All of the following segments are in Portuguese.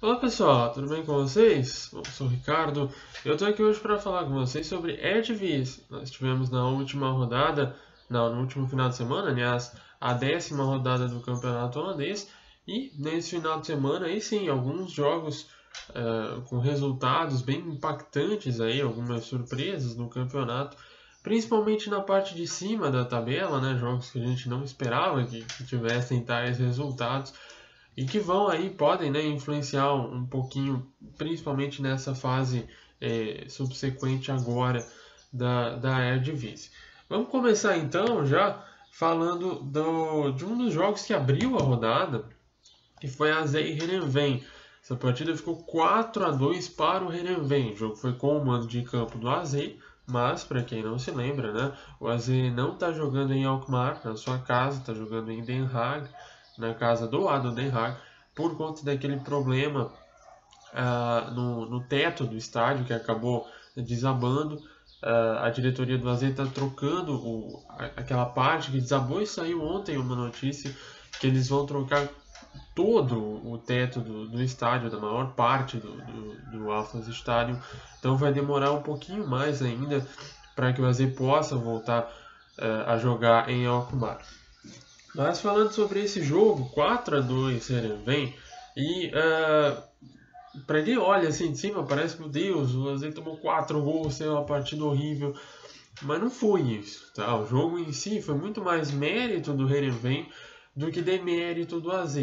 Olá pessoal, tudo bem com vocês? Bom, sou o Ricardo. Eu estou aqui hoje para falar com vocês sobre Eredivisie. Nós tivemos na última rodada, não, no último final de semana, aliás, a 10ª rodada do campeonato holandês. E nesse final de semana, aí sim, alguns jogos com resultados bem impactantes, aí, algumas surpresas no campeonato. Principalmente na parte de cima da tabela, né? Jogos que a gente não esperava que tivessem tais resultados e que vão aí, podem, né, influenciar um pouquinho, principalmente nessa fase subsequente agora da Eredivisie. Vamos começar então já falando de um dos jogos que abriu a rodada, que foi a AZ e Heerenveen. Essa partida ficou 4-2 para o Heerenveen. O jogo foi com o mando de campo do AZ, mas, para quem não se lembra, né, o AZ não está jogando em Alkmaar, na sua casa, está jogando em Den Haag, na casa do ADO Den Haag, por conta daquele problema no teto do estádio que acabou desabando. A diretoria do AZ está trocando aquela parte que desabou, e saiu ontem uma notícia que eles vão trocar todo o teto do estádio, da maior parte do Alphas Stadium. Então vai demorar um pouquinho mais ainda para que o AZ possa voltar a jogar em Alkmaar. Mas falando sobre esse jogo, 4-2 Heerenveen, e para quem olha assim de cima, parece que, meu Deus, o AZ tomou 4 gols, foi uma partida horrível. Mas não foi isso, tá? O jogo em si foi muito mais mérito do Heerenveen do que demérito do AZ,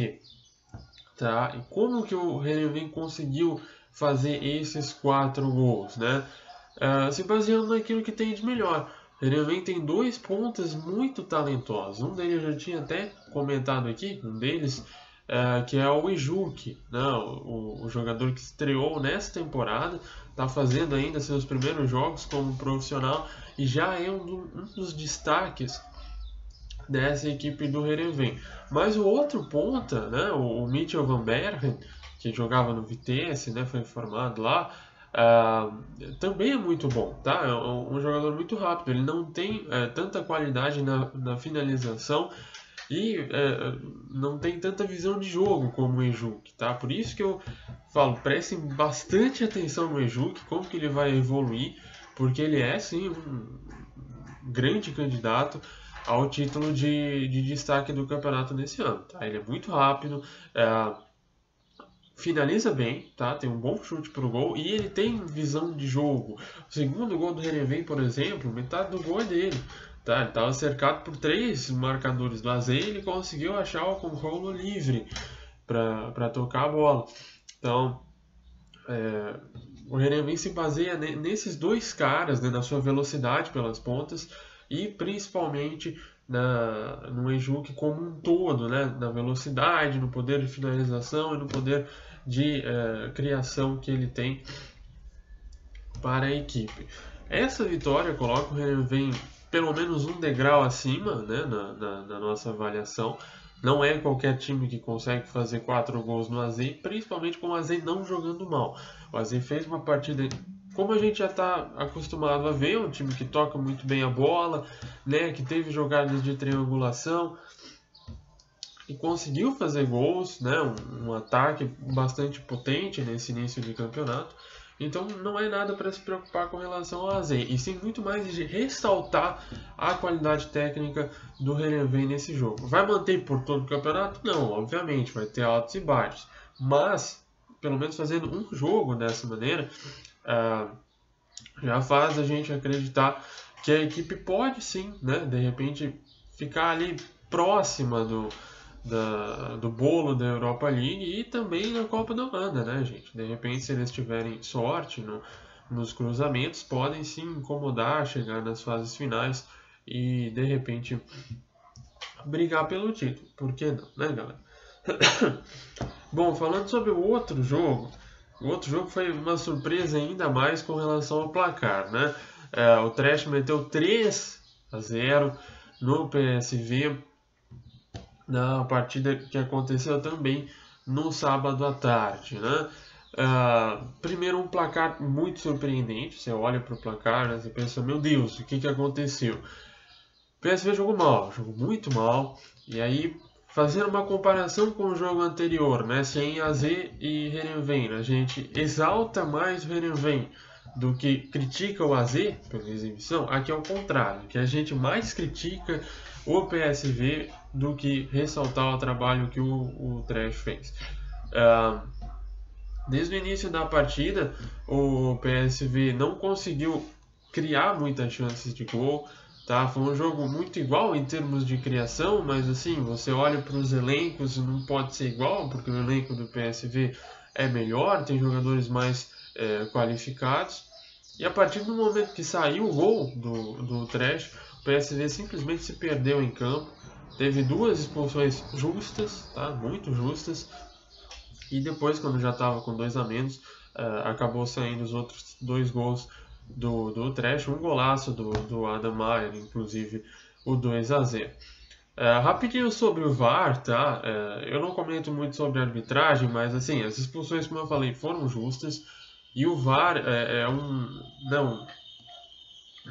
tá? E como que o Heerenveen conseguiu fazer esses 4 gols, né? Se baseando naquilo que tem de melhor. O Heerenveen tem 2 pontas muito talentosos. Um deles eu já tinha até comentado aqui, um deles, que é o Ejuke, né? O jogador que estreou nessa temporada, está fazendo ainda seus primeiros jogos como profissional e já é um dos destaques dessa equipe do Heerenveen. Mas o outro ponta, né, o Mitchell van Bergen, que jogava no Vitesse, né, foi formado lá, também é muito bom, tá? É um jogador muito rápido, ele não tem tanta qualidade na finalização e não tem tanta visão de jogo como o Ejuke, tá? Por isso que eu falo, prestem bastante atenção no Ejuke, como que ele vai evoluir, porque ele é sim um grande candidato ao título de destaque do campeonato nesse ano, tá? Ele é muito rápido, finaliza bem, tá? Tem um bom chute pro gol e ele tem visão de jogo. O segundo gol do Heerenveen, por exemplo, metade do gol é dele. Tá, ele estava cercado por 3 marcadores do AZ e ele conseguiu achar o Conrolo livre para tocar a bola. Então, o Heerenveen se baseia nesses 2 caras, né, na sua velocidade pelas pontas e principalmente no Ejuke como um todo, né, na velocidade, no poder de finalização e no poder de criação que ele tem para a equipe. Essa vitória coloca o Heerenveen pelo menos um degrau acima, né, na nossa avaliação. Não é qualquer time que consegue fazer 4 gols no AZ, principalmente com o AZ não jogando mal. O AZ fez uma partida, como a gente já está acostumado a ver, um time que toca muito bem a bola, né, que teve jogadas de triangulação e conseguiu fazer gols, né, um ataque bastante potente nesse início de campeonato. Então não é nada para se preocupar com relação ao AZ, e sim muito mais de ressaltar a qualidade técnica do Heerenveen nesse jogo. Vai manter por todo o campeonato? Não, obviamente, vai ter altos e baixos. Mas, pelo menos fazendo um jogo dessa maneira, já faz a gente acreditar que a equipe pode sim, né, de repente, ficar ali próxima do bolo da Europa League e também na Copa da Holanda, né, gente? De repente, se eles tiverem sorte nos cruzamentos, podem sim incomodar, chegar nas fases finais e, de repente, brigar pelo título. Por que não, né, galera? Bom, falando sobre o outro jogo foi uma surpresa ainda mais com relação ao placar, né? O Trash meteu 3-0 no PSV, na partida que aconteceu também no sábado à tarde, né? Primeiro, um placar muito surpreendente. Você olha para o placar, né? Você pensa, meu Deus, o que aconteceu? O PSV jogou mal, jogou muito mal, e aí fazer uma comparação com o jogo anterior, né? Se em AZ e Heerenveen a gente exalta mais o Heerenveen do que critica o AZ pela exibição, aqui é o contrário, que a gente mais critica o PSV do que ressaltar o trabalho que o Trash fez. Desde o início da partida, o PSV não conseguiu criar muitas chances de gol. Tá? Foi um jogo muito igual em termos de criação, mas assim, você olha para os elencos, não pode ser igual, porque o elenco do PSV é melhor, tem jogadores mais qualificados. E a partir do momento que saiu o gol do Trash, o PSV simplesmente se perdeu em campo. Teve 2 expulsões justas, tá? Muito justas. E depois, quando já estava com 2 a menos, acabou saindo os outros 2 gols do Trash, um golaço do Adam Mayer, inclusive o 2 a 0. Rapidinho sobre o VAR, tá? Eu não comento muito sobre a arbitragem, mas assim, as expulsões, como eu falei, foram justas, e o VAR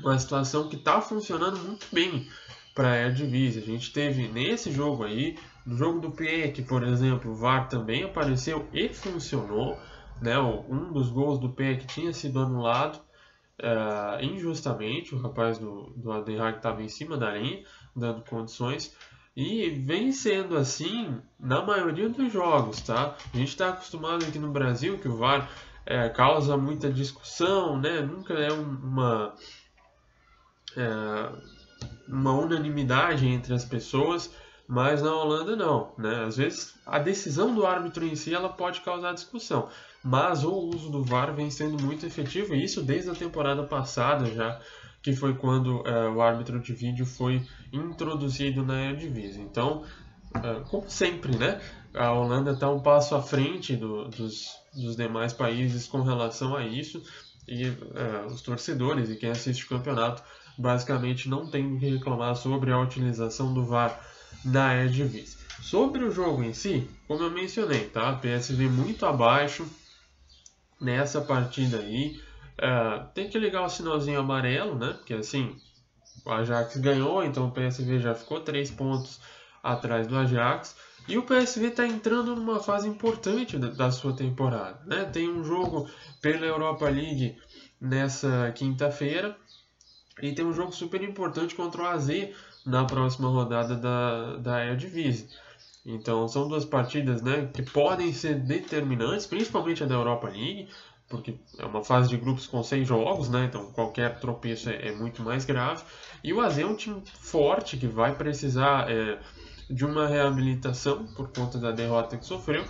uma situação que está funcionando muito bem para a Eredivisie. A gente teve nesse jogo aí, no jogo do PEC, por exemplo, o VAR também apareceu e funcionou, né? Um dos gols do PEC tinha sido anulado injustamente, o rapaz do Adenhag estava em cima da linha, dando condições, e vem sendo assim na maioria dos jogos, tá? A gente está acostumado aqui no Brasil que o VAR causa muita discussão, né? Nunca é uma unanimidade entre as pessoas, mas na Holanda não, né? Às vezes a decisão do árbitro em si ela pode causar discussão, mas o uso do VAR vem sendo muito efetivo, e isso desde a temporada passada já, que foi quando o árbitro de vídeo foi introduzido na Eredivisie. Então, como sempre, né? A Holanda está um passo à frente dos demais países com relação a isso, e os torcedores e quem assiste o campeonato basicamente não tem o que reclamar sobre a utilização do VAR na Eredivisie. Sobre o jogo em si, como eu mencionei, tá? PSV muito abaixo nessa partida aí. Tem que ligar o sinalzinho amarelo, né? Porque assim, o Ajax ganhou, então o PSV já ficou 3 pontos atrás do Ajax. E o PSV está entrando numa fase importante da sua temporada, né? Tem um jogo pela Europa League nessa quinta-feira, e tem um jogo super importante contra o AZ na próxima rodada da Eredivisie. Então são 2 partidas, né, que podem ser determinantes, principalmente a da Europa League, porque é uma fase de grupos com 6 jogos, né, então qualquer tropeço é muito mais grave. E o AZ é um time forte que vai precisar de uma reabilitação por conta da derrota que sofreu.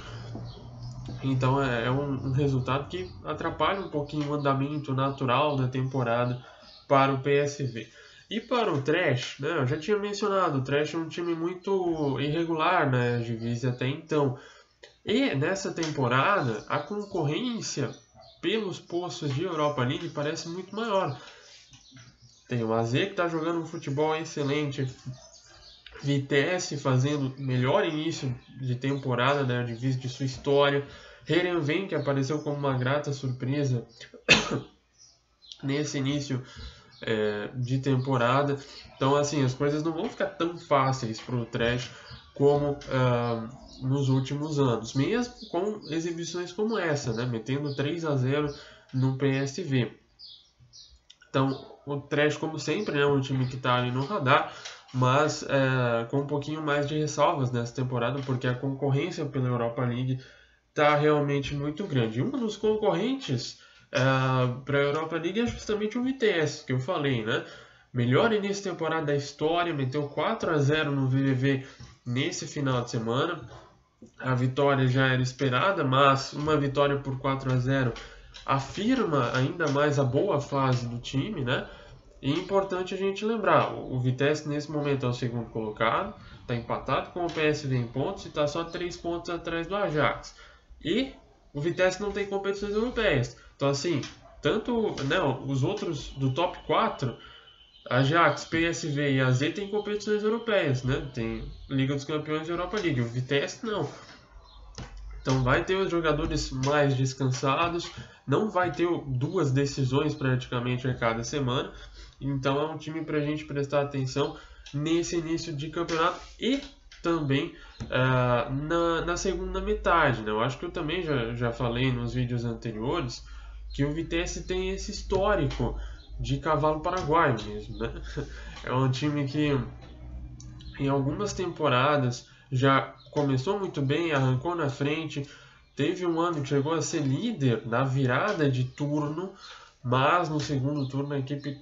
Então é um resultado que atrapalha um pouquinho o andamento natural da temporada para o PSV. E para o Trash, né, eu já tinha mencionado, o Trash é um time muito irregular na Eredivisie até então. E nessa temporada, a concorrência pelos postos de Europa League parece muito maior. Tem o AZ que está jogando um futebol excelente, Vitesse fazendo o melhor início de temporada da Eredivisie de sua história, Heerenveen que apareceu como uma grata surpresa nesse início de temporada. Então assim, as coisas não vão ficar tão fáceis para o Trash como nos últimos anos, mesmo com exibições como essa, né? Metendo 3 a 0 no PSV. Então o Trash, como sempre, é um time que está ali no radar, mas com um pouquinho mais de ressalvas nessa temporada, porque a concorrência pela Europa League está realmente muito grande. E um dos concorrentes para a Europa League é justamente o Vitesse, que eu falei, né? Melhor início de temporada da história, meteu 4 a 0 no VVV nesse final de semana. A vitória já era esperada, mas uma vitória por 4 a 0 afirma ainda mais a boa fase do time, né? E é importante a gente lembrar, o Vitesse nesse momento é o segundo colocado, está empatado com o PSV em pontos e está só 3 pontos atrás do Ajax. E o Vitesse não tem competições europeias. Então assim, tanto os outros do top 4, Ajax, PSV e AZ têm competições europeias, né? Tem Liga dos Campeões e Europa League. O Vitesse não. Então vai ter os jogadores mais descansados, não vai ter 2 decisões praticamente a cada semana. Então é um time para a gente prestar atenção nesse início de campeonato e também na segunda metade, né? Eu acho que eu também já falei nos vídeos anteriores que o Vitesse tem esse histórico de cavalo paraguaio mesmo, né? É um time que em algumas temporadas já começou muito bem, arrancou na frente, teve um ano que chegou a ser líder na virada de turno, mas no segundo turno a equipe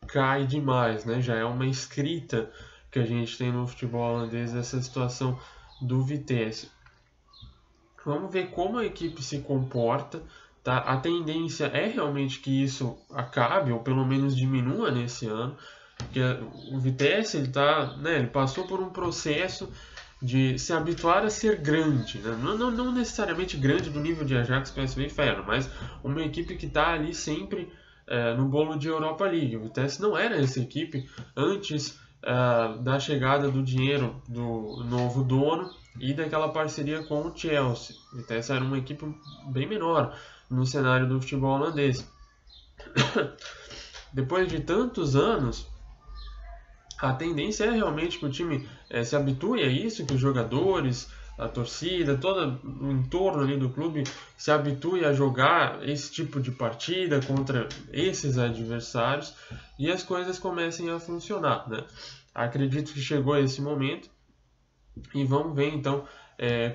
cai demais, né? Já é uma escrita que a gente tem no futebol holandês essa situação do Vitesse. Vamos ver como a equipe se comporta, tá? A tendência é realmente que isso acabe, ou pelo menos diminua nesse ano, porque o Vitesse ele passou por um processo de se habituar a ser grande, né? Não necessariamente grande do nível de Ajax, PSV e Feyenoord, mas uma equipe que está ali sempre no bolo de Europa League. O Vitesse não era essa equipe antes da chegada do dinheiro do novo dono e daquela parceria com o Chelsea. O Vitesse era uma equipe bem menor no cenário do futebol holandês. Depois de tantos anos, a tendência é realmente que o time se habitue a isso, que os jogadores, a torcida, todo o entorno ali do clube se habitue a jogar esse tipo de partida contra esses adversários e as coisas comecem a funcionar, né? Acredito que chegou esse momento e vamos ver então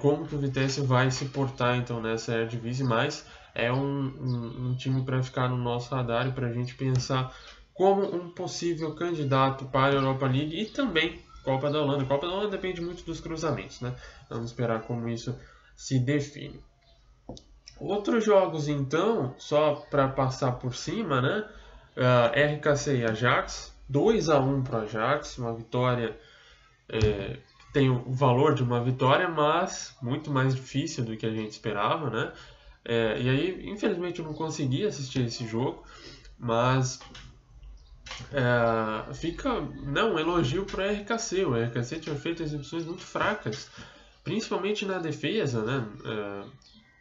como que o Vitesse vai se portar então nessa Eredivisie, mas é um time para ficar no nosso radar e para a gente pensar como um possível candidato para a Europa League e também Copa da Holanda. A Copa da Holanda depende muito dos cruzamentos, né? Vamos esperar como isso se define. Outros jogos, então, só para passar por cima, né? RKC e Ajax, 2-1 para o Ajax, uma vitória que tem o valor de uma vitória, mas muito mais difícil do que a gente esperava, né? E aí, infelizmente, eu não consegui assistir esse jogo, mas fica um elogio para o RKC. O RKC tinha feito exibições muito fracas, principalmente na defesa, né?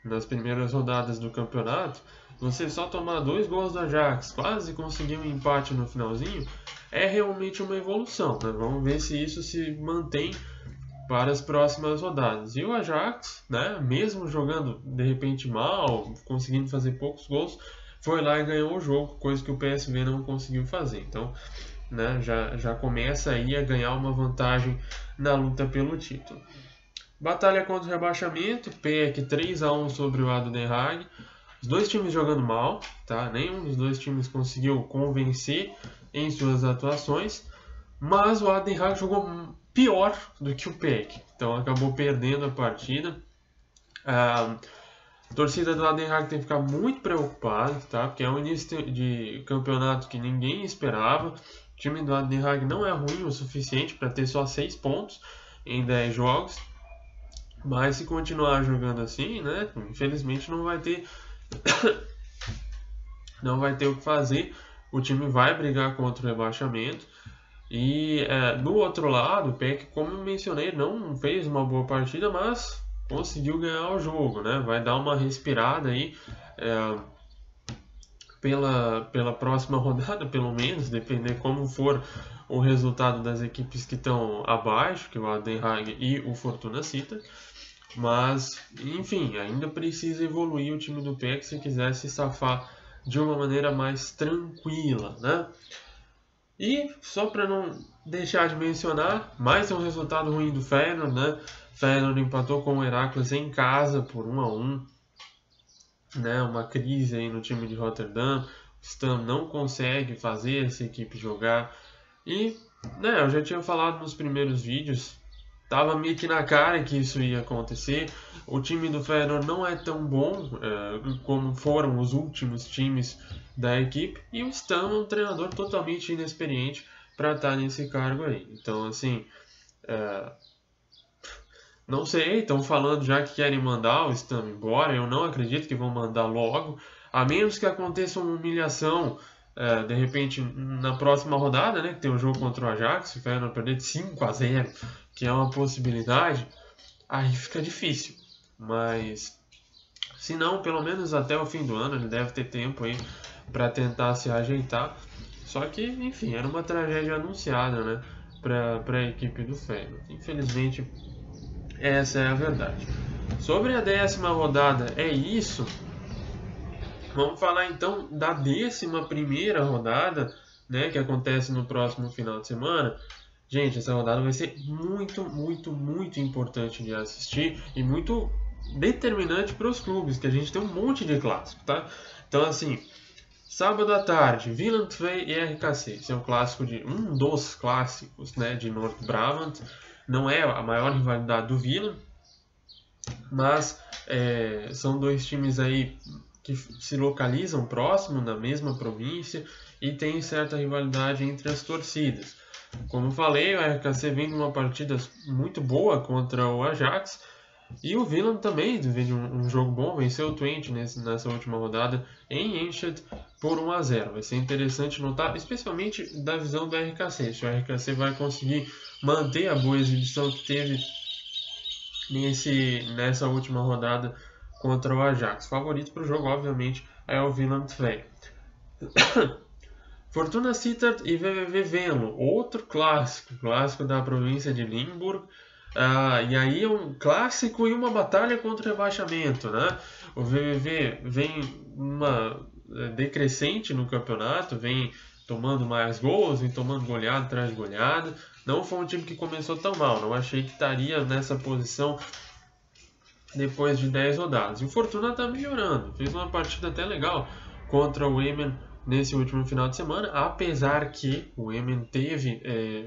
Nas primeiras rodadas do campeonato. Você só tomar 2 gols do Ajax, quase conseguir um empate no finalzinho, é realmente uma evolução, né? Vamos ver se isso se mantém para as próximas rodadas. E o Ajax, né, mesmo jogando de repente mal, conseguindo fazer poucos gols, foi lá e ganhou o jogo, coisa que o PSV não conseguiu fazer. Então, né, já começa aí a ganhar uma vantagem na luta pelo título. Batalha contra o rebaixamento, PEC 3-1 sobre o ADO Den Haag. Os dois times jogando mal, tá? Nenhum dos dois times conseguiu convencer em suas atuações, mas o ADO Den Haag jogou pior do que o PEC, então acabou perdendo a partida. A torcida do ADO Den Haag tem que ficar muito preocupada, tá? Porque é um início de campeonato que ninguém esperava. O time do ADO Den Haag não é ruim o suficiente para ter só 6 pontos em 10 jogos, mas se continuar jogando assim, né, infelizmente não vai ter o que fazer. O time vai brigar contra o rebaixamento. E do outro lado, o PEC, como eu mencionei, não fez uma boa partida, mas conseguiu ganhar o jogo, né? Vai dar uma respirada aí pela próxima rodada, pelo menos, depender como for o resultado das equipes que estão abaixo, que é o ADO Den Haag e o Fortuna Sittard. Mas, enfim, ainda precisa evoluir o time do PEC se quiser se safar de uma maneira mais tranquila, né? E, só para não deixar de mencionar, mais um resultado ruim do Feyenoord, né? Feyenoord empatou com o Heracles em casa por 1-1, né? Uma crise aí no time de Rotterdam. O Stam não consegue fazer essa equipe jogar. E, né, eu já tinha falado nos primeiros vídeos, tava meio que na cara que isso ia acontecer. O time do Feyenoord não é tão bom como foram os últimos times da equipe. E o Stam é um treinador totalmente inexperiente para estar nesse cargo aí. Então, assim, não sei, estão falando já que querem mandar o Stam embora. Eu não acredito que vão mandar logo, a menos que aconteça uma humilhação de repente na próxima rodada, né, que tem um jogo contra o Ajax, o Feyenoord perder de 5-0, que é uma possibilidade, aí fica difícil. Mas se não, pelo menos até o fim do ano ele deve ter tempo aí para tentar se ajeitar. Só que, enfim, era uma tragédia anunciada, né, para a equipe do Feyenoord. Infelizmente Essa é a verdade. Sobre a 10ª rodada, é isso. Vamos falar então da 11ª rodada, né, que acontece no próximo final de semana. Gente, essa rodada vai ser muito, muito, muito importante de assistir e muito determinante para os clubes, que a gente tem um monte de clássico, tá? Então, assim, sábado à tarde, Willem II e RKC. Esse é um dos clássicos, né, de North Brabant. Não é a maior rivalidade do Willem, mas são dois times aí que se localizam próximo na mesma província e tem certa rivalidade entre as torcidas. Como falei, o RKC vem de uma partida muito boa contra o Ajax e o Willem também vem de um jogo bom, venceu o Twente nessa última rodada em Enschede por 1-0. Vai ser interessante notar, especialmente da visão do RKC, se o RKC vai conseguir manter a boa exibição que teve nessa última rodada contra o Ajax. Favorito para o jogo, obviamente, é o Willem II. Fortuna Sittard e VVV Venlo, outro clássico da província de Limburg. E aí é um clássico e uma batalha contra o rebaixamento, né? O VVV vem uma decrescente no campeonato, vem tomando mais gols, vem tomando goleada atrás de goleada. Não foi um time que começou tão mal, não achei que estaria nessa posição depois de 10 rodadas. E o Fortuna está melhorando, fez uma partida até legal contra o Emmen nesse último final de semana, apesar que o Emmen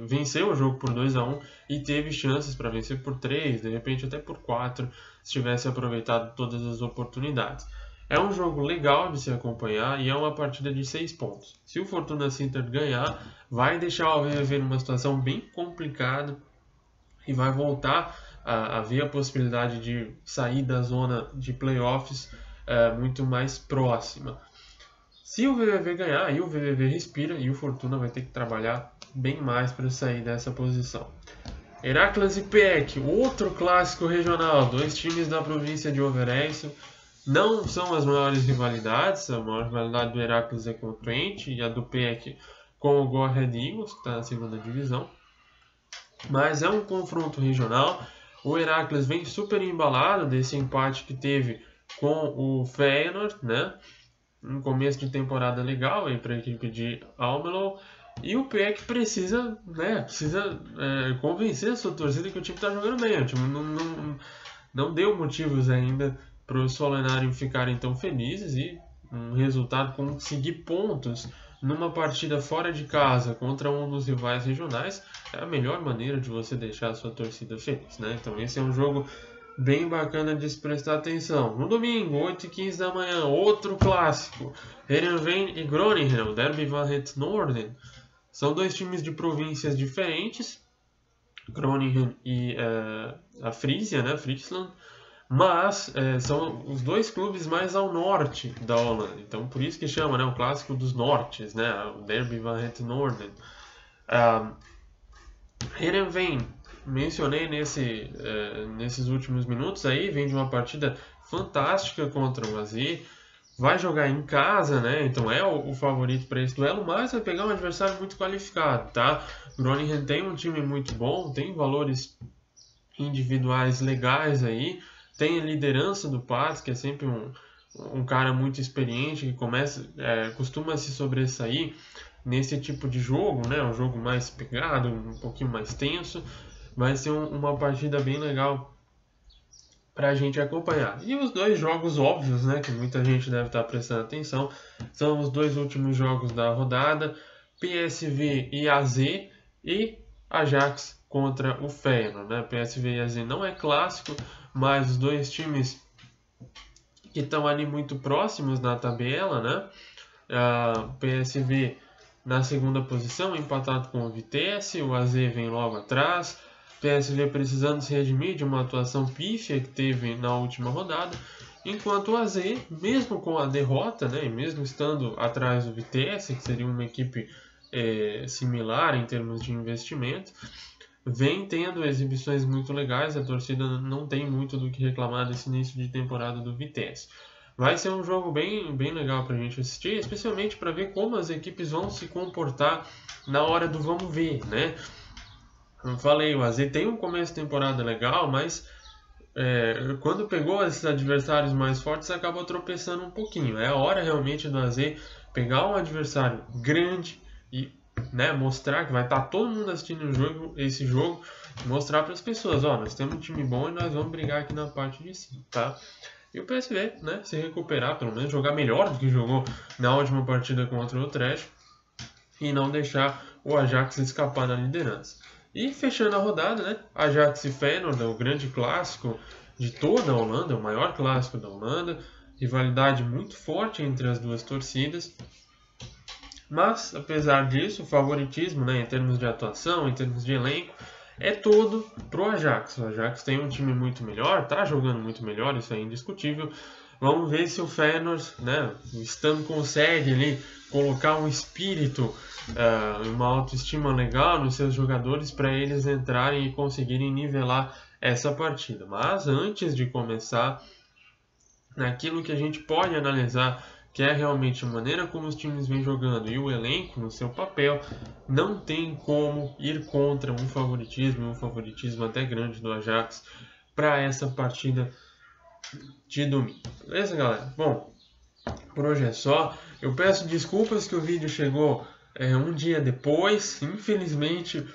venceu o jogo por 2-1 e teve chances para vencer por 3, de repente até por 4, se tivesse aproveitado todas as oportunidades. É um jogo legal de se acompanhar e é uma partida de 6 pontos. Se o Fortuna Sittard ganhar, vai deixar o VVV numa situação bem complicada e vai voltar a ver a possibilidade de sair da zona de playoffs muito mais próxima. Se o VVV ganhar, aí o VVV respira e o Fortuna vai ter que trabalhar bem mais para sair dessa posição. Heracles e PEC, outro clássico regional, dois times da província de Overijssel. Não são as maiores rivalidades, a maior rivalidade do Heracles é com o Twente e a do PEC com o Go Ahead Eagles, que está na segunda divisão. Mas é um confronto regional. O Heracles vem super embalado desse empate que teve com o Feyenoord, né? Um começo de temporada legal para a equipe de Almelo. E o PEC precisa convencer a sua torcida que o time está jogando bem. O time não deu motivos ainda para os Solenarium ficarem tão felizes e um resultado conseguir pontos numa partida fora de casa contra um dos rivais regionais é a melhor maneira de você deixar a sua torcida feliz, né? Então esse é um jogo bem bacana de se prestar atenção. No domingo, 8h15 da manhã, outro clássico. Heerenveen e Groningen, Derby van het Noorden. São dois times de províncias diferentes. Groningen e a Frisia, né, Friesland. Mas são os dois clubes mais ao norte da Holanda. Então por isso que chama, né, o clássico dos nortes, né, o Derby van het Noorden. Heerenveen, mencionei nesses últimos minutos aí, vem de uma partida fantástica contra o AZ, vai jogar em casa, né? Então é o favorito para esse duelo, mas vai pegar um adversário muito qualificado, tá? Groningen tem um time muito bom, tem valores individuais legais aí, tem a liderança do Paz, que é sempre um cara muito experiente, que costuma se sobressair nesse tipo de jogo, né? Um jogo mais pegado, um pouquinho mais tenso. Vai ser uma partida bem legal para a gente acompanhar. E os dois jogos óbvios, né, que muita gente deve estar prestando atenção, são os dois últimos jogos da rodada, PSV e AZ e Ajax contra o Feyenoord, né? PSV e AZ não é clássico, mas os dois times que estão ali muito próximos na tabela, né? PSV na segunda posição, empatado com o Vitesse, o AZ vem logo atrás. PSV precisando se redimir de uma atuação pífia que teve na última rodada, enquanto o AZ, mesmo com a derrota, né, e mesmo estando atrás do Vitesse, que seria uma equipe similar em termos de investimento, vem tendo exibições muito legais, a torcida não tem muito do que reclamar desse início de temporada do Vitesse. Vai ser um jogo bem, bem legal para a gente assistir, especialmente para ver como as equipes vão se comportar na hora do vamos ver, né? Como falei, o AZ tem um começo de temporada legal, mas quando pegou esses adversários mais fortes, acabou tropeçando um pouquinho. É a hora realmente do AZ pegar um adversário grande e, né, mostrar que vai estar todo mundo assistindo esse jogo, mostrar para as pessoas, ó, nós temos um time bom e nós vamos brigar aqui na parte de cima, tá? E o PSV, né, se recuperar, pelo menos jogar melhor do que jogou na última partida contra o Utrecht e não deixar o Ajax escapar na liderança. E fechando a rodada, né, Ajax e Feyenoord, o grande clássico de toda a Holanda, o maior clássico da Holanda, rivalidade muito forte entre as duas torcidas. Mas, apesar disso, o favoritismo, né, em termos de atuação, em termos de elenco, é todo pro Ajax. O Ajax tem um time muito melhor, tá jogando muito melhor, isso é indiscutível. Vamos ver se o Feyenoord, né, estando com sede ali, colocar um espírito, uma autoestima legal nos seus jogadores para eles entrarem e conseguirem nivelar essa partida. Mas antes de começar, naquilo que a gente pode analisar, que é realmente a maneira como os times vêm jogando e o elenco no seu papel, não tem como ir contra um favoritismo até grande do Ajax para essa partida de domingo. Beleza, galera? Bom, por hoje é só. Eu peço desculpas que o vídeo chegou um dia depois. Infelizmente,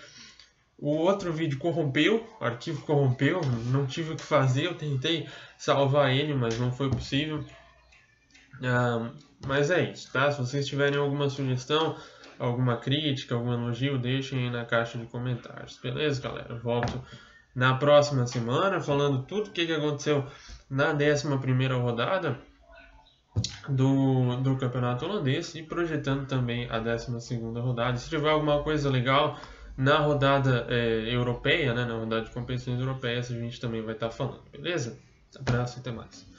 o outro vídeo corrompeu, o arquivo corrompeu, não tive o que fazer. Eu tentei salvar ele, mas não foi possível. Mas é isso, tá? Se vocês tiverem alguma sugestão, alguma crítica, algum elogio, deixem aí na caixa de comentários. Beleza, galera? Eu volto na próxima semana falando tudo o que aconteceu na 11ª rodada do Campeonato Holandês e projetando também a 12ª rodada. Se tiver alguma coisa legal na rodada europeia, né, na rodada de competições europeias, a gente também vai estar falando, beleza? Abraço e até mais.